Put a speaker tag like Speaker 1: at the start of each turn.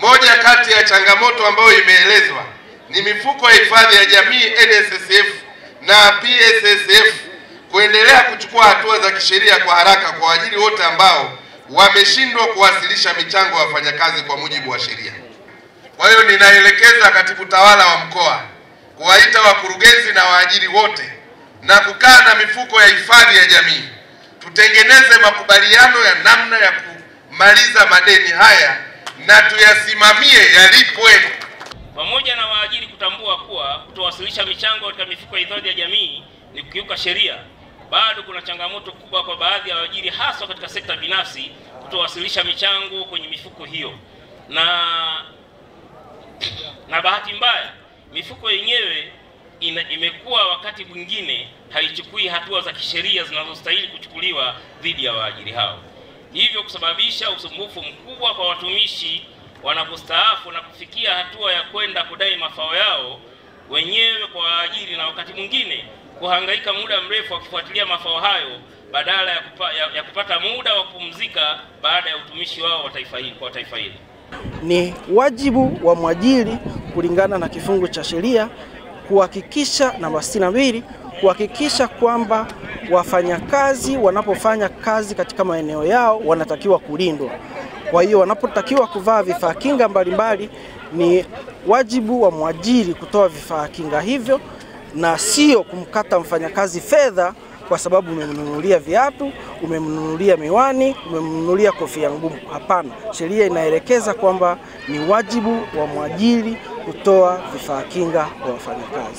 Speaker 1: Moja kati ya changamoto ambayo imeelezwa ni mifuko ya hifadhi ya jamii NSSF na PSSF kuendelea kuchukua hatua za kisheria kwa haraka kwa waajiri wote ambao wameshindwa kuwasilisha michango ya wafanyakazi kwa mujibu wa sheria. Kwa hiyo ninaelekeza katibu tawala wa mkoa kuwaita wakurugenzi na waajiri wote na kukaa na mifuko ya hifadhi ya jamii, tutengeneze makubaliano ya namna ya kumaliza madeni haya na tuyasimamie yalipwe.
Speaker 2: Pamoja na waajiri kutambua kuwa kutowasilisha michango katika mifuko ya hifadhi ya jamii ni kukiuka sheria, bado kuna changamoto kubwa kwa baadhi ya waajiri hasa katika sekta binafsi kutowasilisha michango kwenye mifuko hiyo. Na bahati mbaya mifuko yenyewe imekuwa wakati mwingine haichukui hatua za kisheria zinazostahili kuchukuliwa dhidi ya waajiri hao, hivyo kusababisha usumbufu mkubwa kwa watumishi wanapostaafu na kufikia hatua ya kwenda kudai mafao yao wenyewe kwa waajiri, na wakati mwingine kuhangaika muda mrefu wakifuatilia mafao hayo badala ya kupata muda wa kupumzika baada ya utumishi wao wa taifa hili.
Speaker 3: Ni wajibu wa mwajiri kulingana na kifungu cha sheria kuhakikisha namba 62 kuhakikisha kwamba wafanyakazi wanapofanya kazi katika maeneo yao wanatakiwa kulindwa. Kwa hiyo wanapotakiwa kuvaa vifaa kinga mbalimbali, ni wajibu wa mwajiri kutoa vifaa kinga hivyo na sio kumkata mfanyakazi fedha kwa sababu umemnunulia viatu, umemnunulia miwani, umemnunulia kofia ngumu. Hapana, sheria inaelekeza kwamba ni wajibu wa mwajiri kutoa vifaa kinga kwa wafanyakazi.